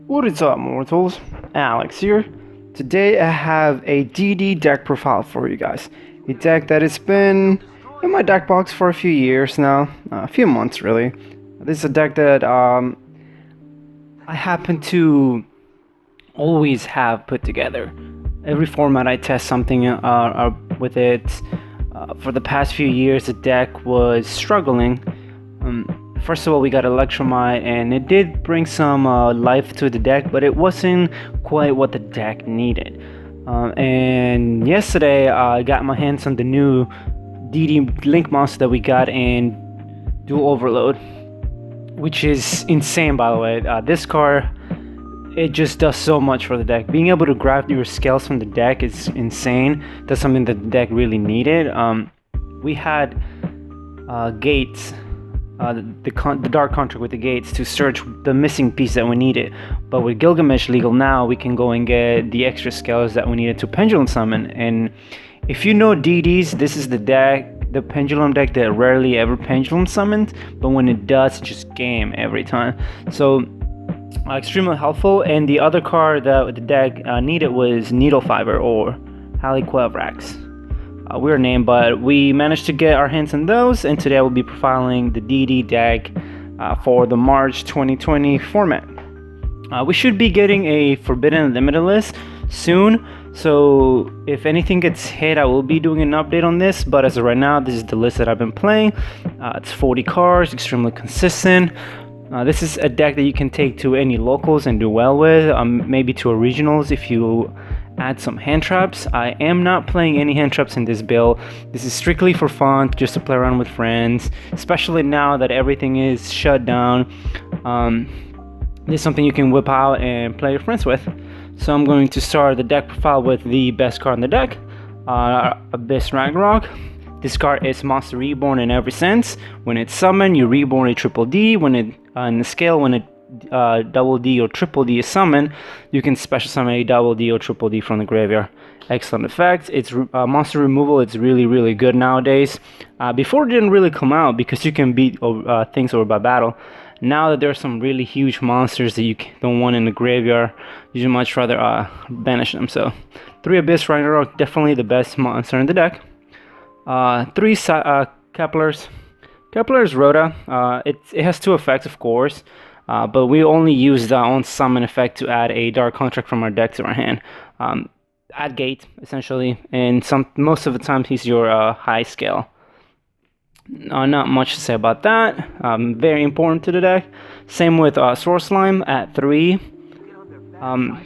What is up, mortals? Alex here. Today I have a DD deck profile for you guys. A deck that has been in my deck box for a few years now, a few months really. This is a deck that I happen to always have put together. Every format I test something with it. For the past few years, the deck was struggling. First of all, we got Electromite, and it did bring some life to the deck, but it wasn't quite what the deck needed. And yesterday, I got my hands on the new DD Link monster that we got in DUEL Overload, which is insane, by the way. This card, it just does so much for the deck. Being able to grab your scales from the deck is insane. That's something that the deck really needed. We had gates. The dark contract with the gates to search the missing piece that we needed, but with Gilgamesh legal now, we can go and get the extra scales that we needed to pendulum summon. And if you know DDs, this is the deck, the pendulum deck that rarely ever pendulum summons, but when it does, it's just game every time. So extremely helpful. And the other card that the deck needed was Needle Fiber or Haliquavrax. Weird name, but we managed to get our hands on those, and today I will be profiling the DD deck for the March 2020 format. We should be getting a Forbidden Limited list soon, so if anything gets hit, I will be doing an update on this, but as of right now, this is the list that I've been playing. It's 40 cards, extremely consistent. This is a deck that you can take to any locals and do well with, maybe to a regionals if you add some hand traps. I am not playing any hand traps in this build. This is strictly for fun, just to play around with friends, especially now that everything is shut down. This is something you can whip out and play your friends with. So I'm going to start the deck profile with the best card in the deck, Abyss Ragnarok. This card is Monster Reborn in every sense. When it's summoned, you reborn a triple D. When it in the scale, when it double D or triple D is summoned, you can special summon a double D or triple D from the graveyard. Excellent effect. It's monster removal. It's really good nowadays. Before it didn't really come out because you can beat things over by battle. Now that there are some really huge monsters that you don't want in the graveyard, you'd much rather banish them. So 3 Abyss Ragnarok, definitely the best monster in the deck. 3 Kepler's. Kepler's Rhoda. It has 2 effects, of course. But we only use the on summon effect to add a dark contract from our deck to our hand. Add gate essentially, and most of the time he's your high scale. Not much to say about that. Very important to the deck. Same with Source Slime at 3.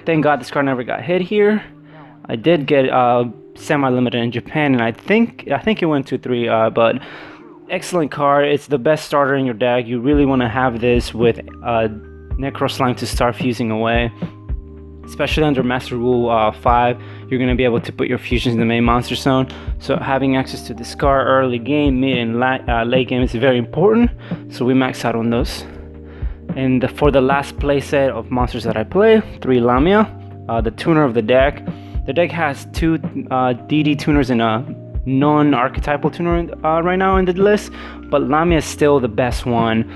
Thank God this card never got hit here. I did get semi-limited in Japan, and I think it went to 3. But excellent card. It's the best starter in your deck. You really want to have this with Necro Slime to start fusing away. Especially under Master Rule 5, you're going to be able to put your fusions in the main monster zone. So having access to this card early game, mid, and late game is very important. So we max out on those. And for the last playset of monsters that I play, 3 Lamia, the tuner of the deck. The deck has 2 DD tuners and a non-archetypal tuner right now in the list, but Lamia is still the best one.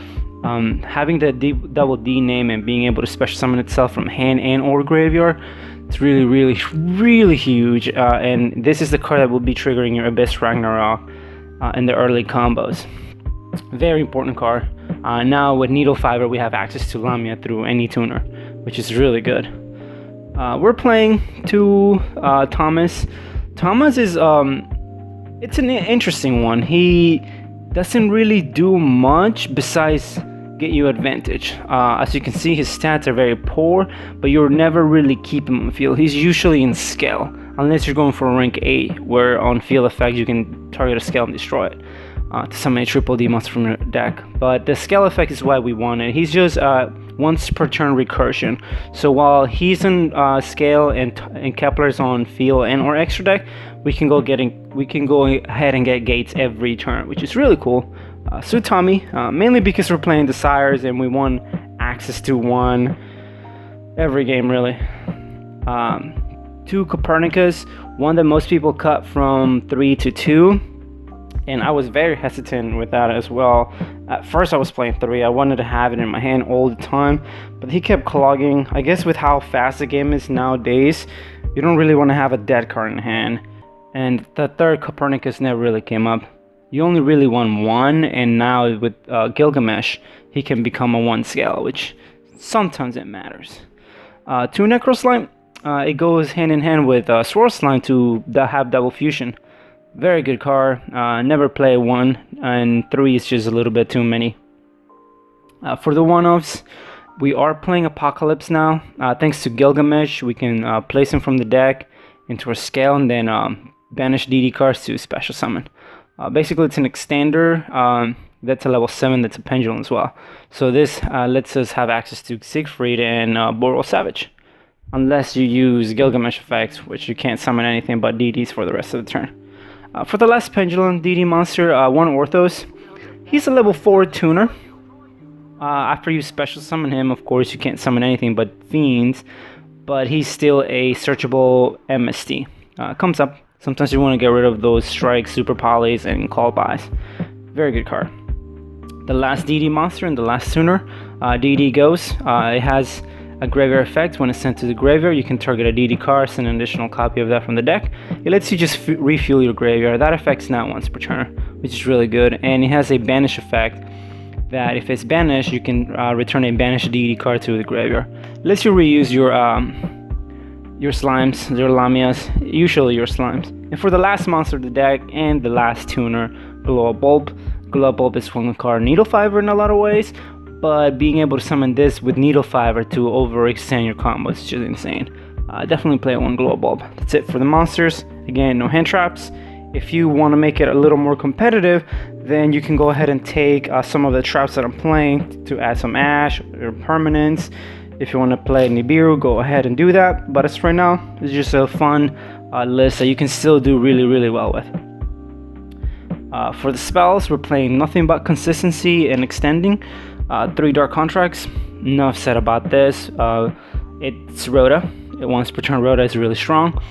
Having the double D name and being able to special summon itself from hand and or graveyard, it's really huge. And this is the card that will be triggering your Abyss Ragnarok in the early combos. Very important card. Now with Needle Fiber, we have access to Lamia through any tuner, which is really good. We're playing 2 Thomas. Thomas is it's an interesting one. He doesn't really do much besides get you advantage. As you can see, his stats are very poor, but you'll never really keep him on field. He's usually in scale, unless you're going for rank 8, where on field effect you can target a scale and destroy it to summon a triple D monster from your deck. But the scale effect is why we want it. He's just once per turn recursion. So while he's in scale and Kepler's on field and or extra deck, we can go ahead and get gates every turn, which is really cool. Tommy, mainly because we're playing the Sires and we want access to 1 every game really. 2 Copernicus, one that most people cut from 3 to 2. and I was very hesitant with that as well. At first I was playing 3, I wanted to have it in my hand all the time, but he kept clogging. I guess with how fast the game is nowadays, you don't really want to have a dead card in hand. And the third Copernicus never really came up. You only really won 1, and now with Gilgamesh, he can become a 1 scale, which sometimes it matters. 2 Necro Slime, it goes hand in hand with Swirl Slime to have double fusion. Very good card. Never play 1, and 3 is just a little bit too many. For the one-offs, we are playing Apocalypse now. Thanks to Gilgamesh, we can place him from the deck into a scale and then banish DD cards to special summon. Basically, it's an extender that's a level 7 that's a pendulum as well. So this lets us have access to Siegfried and Boral Savage. Unless you use Gilgamesh effects, which you can't summon anything but DDs for the rest of the turn. For the last pendulum DD monster, 1 Orthos. He's a level 4 tuner. After you special summon him, of course, you can't summon anything but fiends, but he's still a searchable MST. Comes up. Sometimes you want to get rid of those strikes, super polys, and call buys. Very good card. The last DD monster and the last tuner, DD Ghost. It has a graveyard effect. When it's sent to the graveyard, you can target a DD card, send an additional copy of that from the deck. It lets you just refuel your graveyard. That affects not once per turn, which is really good. And it has a banish effect that if it's banished, you can return a banished DD card to the graveyard. It lets you reuse your slimes, your lamias, usually your slimes. And for the last monster of the deck and the last tuner, Glow Up Bulb. Glow Up Bulb is one card Needle Fiber in a lot of ways, but being able to summon this with Needle Fiber to overextend your combos is just insane. Definitely play 1 Glow Up Bulb. That's it for the monsters. Again, no hand traps. If you want to make it a little more competitive, then you can go ahead and take some of the traps that I'm playing to add some Ash or permanents. If you want to play Nibiru, go ahead and do that. But as right now, it's just a fun list that you can still do really, really well with. For the spells, we're playing nothing but consistency and extending. 3 Dark Contracts. Enough said about this. It's Rhoda. Once per turn, Rhoda is really strong.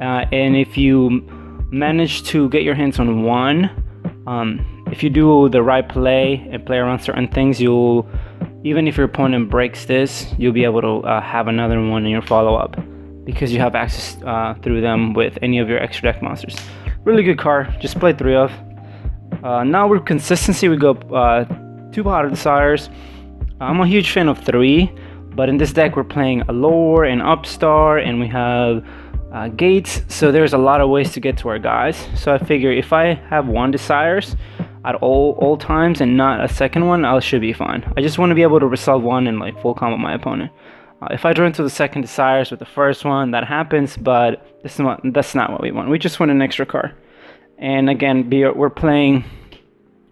And if you manage to get your hands on 1, if you do the right play and play around certain things, even if your opponent breaks this, you'll be able to have another one in your follow-up because you have access through them with any of your extra deck monsters. Really good card. Just play 3 of. Now with consistency, we go 2 Powder Desires. I'm a huge fan of 3, but in this deck we're playing Allure and Upstart, and we have gates, so there's a lot of ways to get to our guys. So I figure if I have 1 Desires at all times and not a second one, I should be fine. I just want to be able to resolve 1 and like full combo my opponent. If I draw into the second Desires with the first one, that happens, but that's not what we want. We just want an extra card. And again, we're playing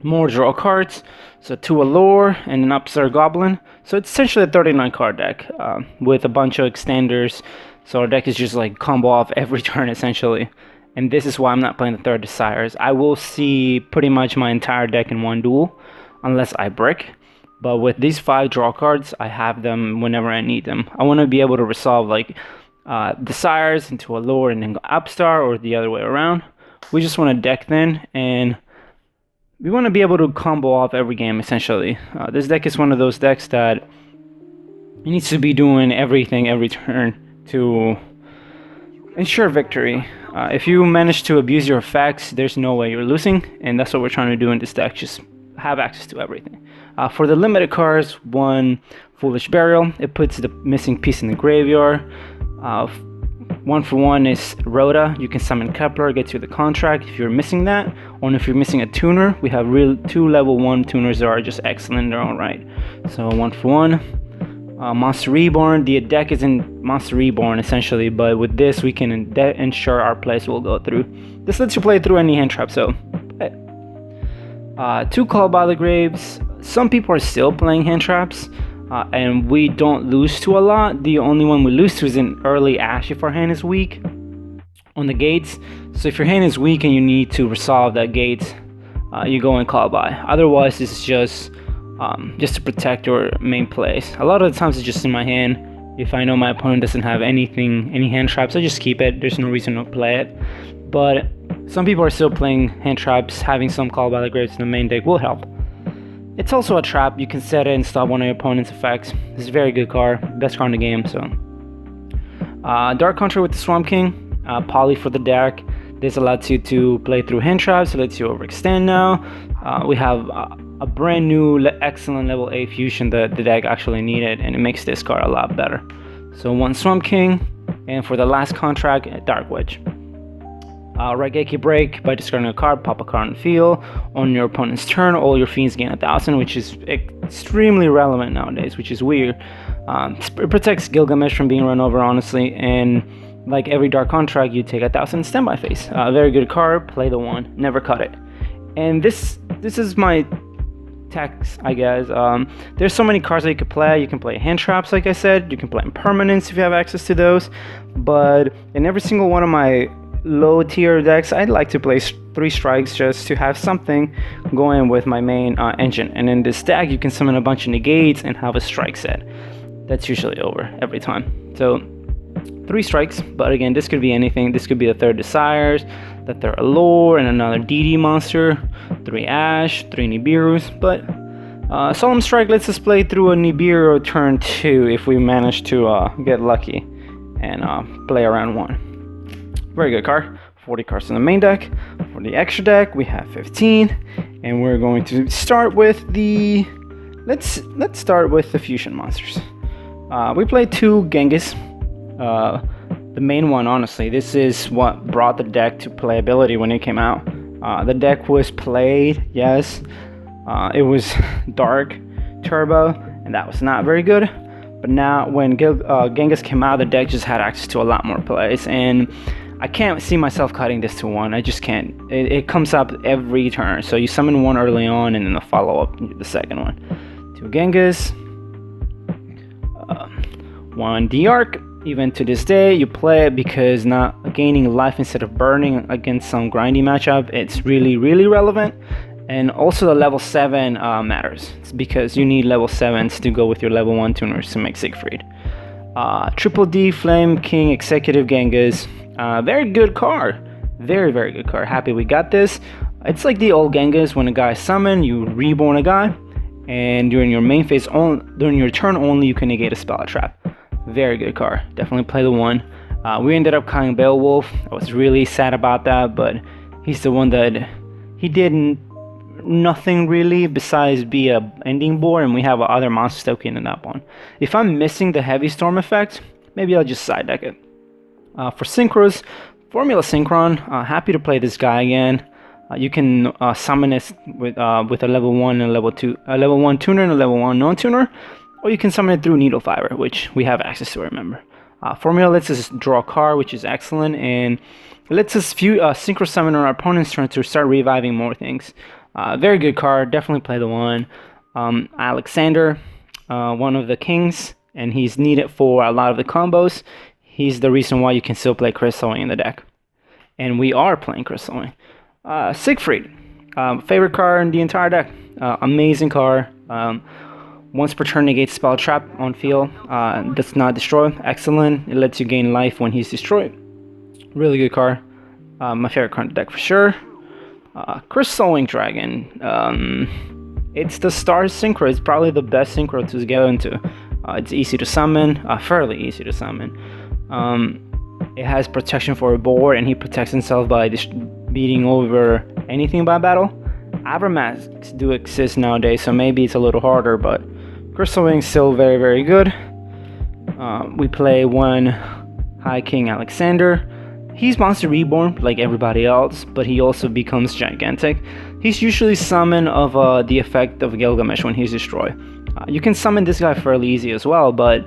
more draw cards, so 2 Allure and an Upstart Goblin. So it's essentially a 39 card deck with a bunch of extenders. So our deck is just like combo off every turn essentially. And this is why I'm not playing the 3rd Desires. I will see pretty much my entire deck in 1 duel unless I brick. But with these 5 draw cards, I have them whenever I need them. I want to be able to resolve like Desires into Allure and then go Upstart, or the other way around. We just want to deck then, and we want to be able to combo off every game essentially. This deck is one of those decks that it needs to be doing everything every turn to ensure victory. If you manage to abuse your effects, there's no way you're losing, and that's what we're trying to do in this deck. Just have access to everything. For the limited cards, 1 Foolish Burial. It puts the missing piece in the graveyard. 1 for 1 is Rhoda. You can summon Kepler, get you the contract if you're missing that. Or if you're missing a tuner, we have 2 level 1 tuners that are just excellent in their own right. So 1 for 1. Monster Reborn. The deck is in Monster Reborn essentially, but with this we can ensure our plays will go through. This lets you play through any hand trap, so 2 Call by the Graves. Some people are still playing hand traps, and we don't lose to a lot. The only one we lose to is an early Ash if our hand is weak on the gates. So if your hand is weak and you need to resolve that gate, you go and call by. Otherwise, it's just to protect your main plays. A lot of the times it's just in my hand. If I know my opponent doesn't have any hand traps, I just keep it. There's no reason to play it. But Some people are still playing hand traps. Having some Call by the Graves in the main deck will help. It's also a trap. You can set it and stop one of your opponent's effects. This is a very good card. Best card in the game. So, Dark Contra with the Swamp King. Poly for the deck. This allows you to play through hand traps. It lets you overextend now. We have a brand new excellent level 8 fusion that the deck actually needed, and it makes this card a lot better. So 1 Swamp King, and for the last contract, Dark Witch. Raigeki Break, by discarding a card, pop a card on the field. On your opponent's turn, all your fiends gain 1,000, which is extremely relevant nowadays, which is weird. It protects Gilgamesh from being run over, honestly, and like every Dark Contract, you take 1,000 standby phase. Very good card, play the 1, never cut it. And this is my text, I guess. There's so many cards that you could play. You can play hand traps, like I said. You can play impermanence if you have access to those. But in every single one of my low tier decks, I'd like to play 3 strikes just to have something going with my main engine. And in this deck, you can summon a bunch of negates and have a strike set. That's usually over every time. So 3 strikes, but again, this could be anything. This could be the 3rd Desires, the 3rd Allure, and another DD monster, 3 Ash, 3 Nibiru's, but Solemn Strike lets us play through a Nibiru turn 2 if we manage to get lucky and play around 1. Very good card. 40 cards in the main deck. For the extra deck, we have 15, and we're going to start with the... Let's start with the fusion monsters. We played 2 Genghis. The main one, honestly, this is what brought the deck to playability when it came out. The deck was played, yes. It was Dark Turbo, and that was not very good. But now, when Genghis came out, the deck just had access to a lot more plays, and I can't see myself cutting this to 1. I just can't. It comes up every turn. So you summon 1 early on, and then the follow-up, the second one. 2 Genghis, 1 D-Arc. Even to this day, you play it because not gaining life instead of burning against some grindy matchup, it's really, really relevant. And also the level 7 matters. It's because you need level 7s to go with your level 1 tuners to make Siegfried. Triple D Flame King Executive Genghis. Very good card. Very, very good card. Happy we got this. It's like the old Genghis. When a guy is summoned, you reborn a guy. And during your main phase, during your turn only, you can negate a spell trap. Very good card. Definitely play the 1. We ended up calling Beowulf. I was really sad about that, but he's the one that he did nothing really besides be a ending board, and we have other monsters that we can end up on. If I'm missing the Heavy Storm effect, maybe I'll just side deck it. For Synchros, Formula Synchron. Happy to play this guy again. You can summon it with a level 1 and level 2, a level 1 tuner and a level 1 non-tuner. Or you can summon it through Needle Fiber, which we have access to, remember. Formula lets us draw a card, which is excellent, and it lets us synchro summon on our opponent's turn to start reviving more things. Very good card, definitely play the 1. Alexander, one of the kings, and he's needed for a lot of the combos. He's the reason why you can still play Crystalwing in the deck. And we are playing Crystalwing. Siegfried, favorite card in the entire deck. Amazing card. Once per turn negates spell trap on field. Does not destroy. Excellent. It lets you gain life when he's destroyed. Really good card. My favorite card in the deck for sure. Crystalwing Dragon. It's the star synchro. It's probably the best synchro to get into. It's easy to summon. Fairly easy to summon. It has protection for a board, and he protects himself by beating over anything by battle. Avermasks do exist nowadays, so maybe it's a little harder, but Crystalwing's still very, very good. We play 1 High King Alexander. He's Monster Reborn like everybody else, but he also becomes gigantic. He's usually summoned of the effect of Gilgamesh when he's destroyed. You can summon this guy fairly easy as well, but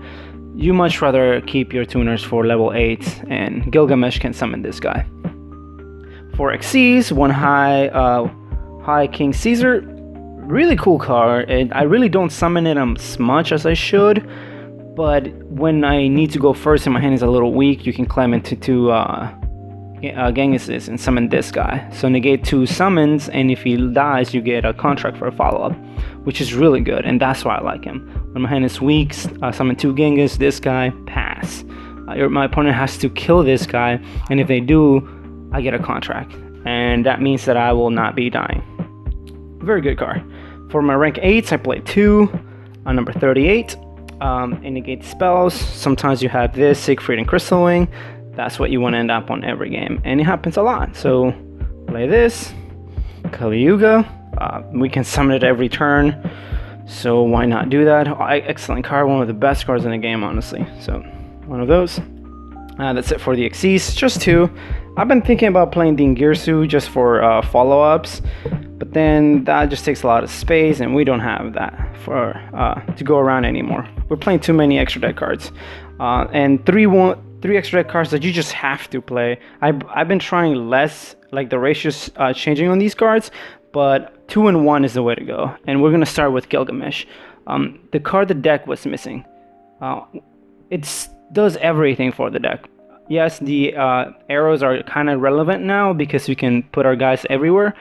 you much rather keep your tuners for level 8, and Gilgamesh can summon this guy. For Xyz, 1 High King Caesar. Really cool card, and I really don't summon it as much as I should, but when I need to go first and my hand is a little weak, you can climb into 2 Genghises and summon this guy. So negate 2 summons, and if he dies, you get a contract for a follow-up, which is really good, and that's why I like him. When my hand is weak, summon 2 Genghis, this guy, pass. My opponent has to kill this guy, and if they do, I get a contract. and that means that I will not be dying. Very good card. For my rank 8s, I play 2 on number 38. It negates spells. Sometimes you have this, Siegfried and Crystal Wing. That's what you want to end up on every game, and it happens a lot. So play this, Kali Yuga. We can summon it every turn, so why not do that? Excellent card, one of the best cards in the game, honestly. So one of those. That's it for the Xyz, just 2. I've been thinking about playing Dingirsu just for follow-ups, but then that just takes a lot of space, and we don't have that for to go around anymore. We're playing too many extra deck cards, and three extra deck cards that you just have to play. I've been trying less, like the ratios changing on these cards, but 2 and 1 is the way to go. And we're gonna start with Gilgamesh. The card the deck was missing. It does everything for the deck. Yes, the arrows are kind of relevant now because we can put our guys everywhere,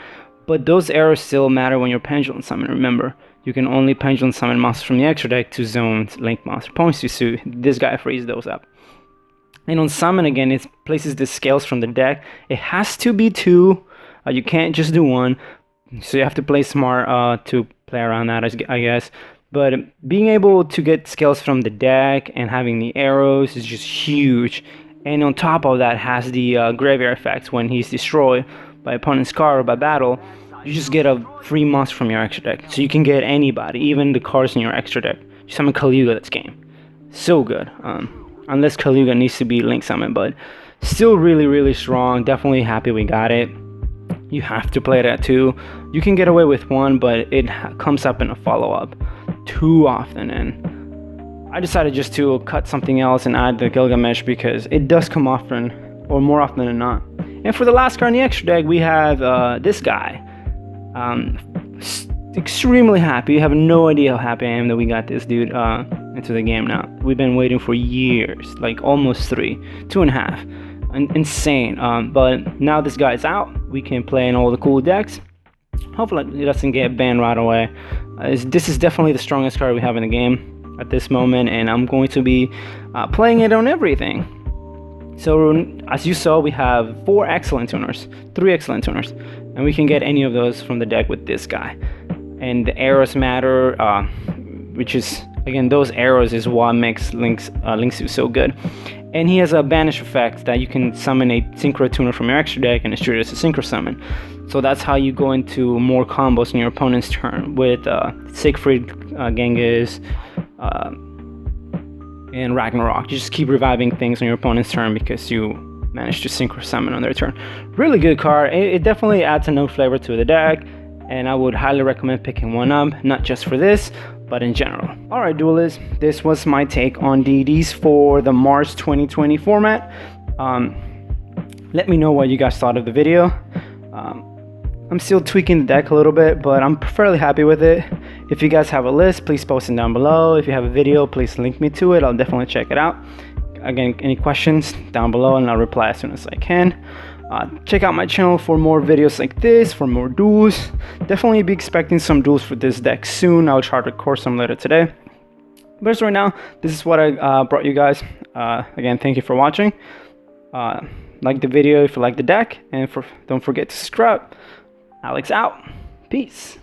but those arrows still matter when you're pendulum summon. Remember, you can only pendulum summon monsters from the extra deck to zones, link monster points to, so this guy frees those up. And on summon again, it places the scales from the deck. It has to be 2. You can't just do 1, so you have to play smart to play around that, I guess. But being able to get scales from the deck and having the arrows is just huge. And on top of that, has the graveyard effects. When he's destroyed by opponent's card or by battle, you just get a free monster from your extra deck. So you can get anybody, even the cards in your extra deck. You summon Kali Yuga, that's game. So good. Unless Kali Yuga needs to be link summoned, but still really, really strong. Definitely happy we got it. You have to play it at 2. You can get away with 1, but it comes up in a follow-up too often, and I decided just to cut something else and add the Gilgamesh because it does come often, or more often than not. And for the last card in the extra deck, we have this guy. Extremely happy. You have no idea how happy I am that we got this dude into the game now. We've been waiting for years, like almost 3, 2.5. Insane. But now this guy's out. We can play in all the cool decks. Hopefully it doesn't get banned right away. This is definitely the strongest card we have in the game at this moment, and I'm going to be playing it on everything. So as you saw, we have 4 excellent tuners, 3 excellent tuners, and we can get any of those from the deck with this guy. And the arrows matter, which is, again, those arrows is what makes Linksu so good. And he has a banish effect that you can summon a synchro tuner from your extra deck and it's treated as a synchro summon. So that's how you go into more combos in your opponent's turn with Siegfried, Genghis, and Ragnarok. You just keep reviving things on your opponent's turn because you managed to synchro summon on their turn. Really good card. It definitely adds a new flavor to the deck, and I would highly recommend picking one up, not just for this, but in general. Alright, duelists, this was my take on DDs for the March 2020 format. Let me know what you guys thought of the video. I'm still tweaking the deck a little bit, but I'm fairly happy with it. If you guys have a list, please post it down below. If you have a video, please link me to it. I'll definitely check it out. Again, any questions down below and I'll reply as soon as I can. Check out my channel for more videos like this, for more duels. Definitely be expecting some duels for this deck soon. I'll try to record some later today. But as right now, this is what I brought you guys. Again, thank you for watching. Like the video if you like the deck, and don't forget to subscribe. Alex out. Peace.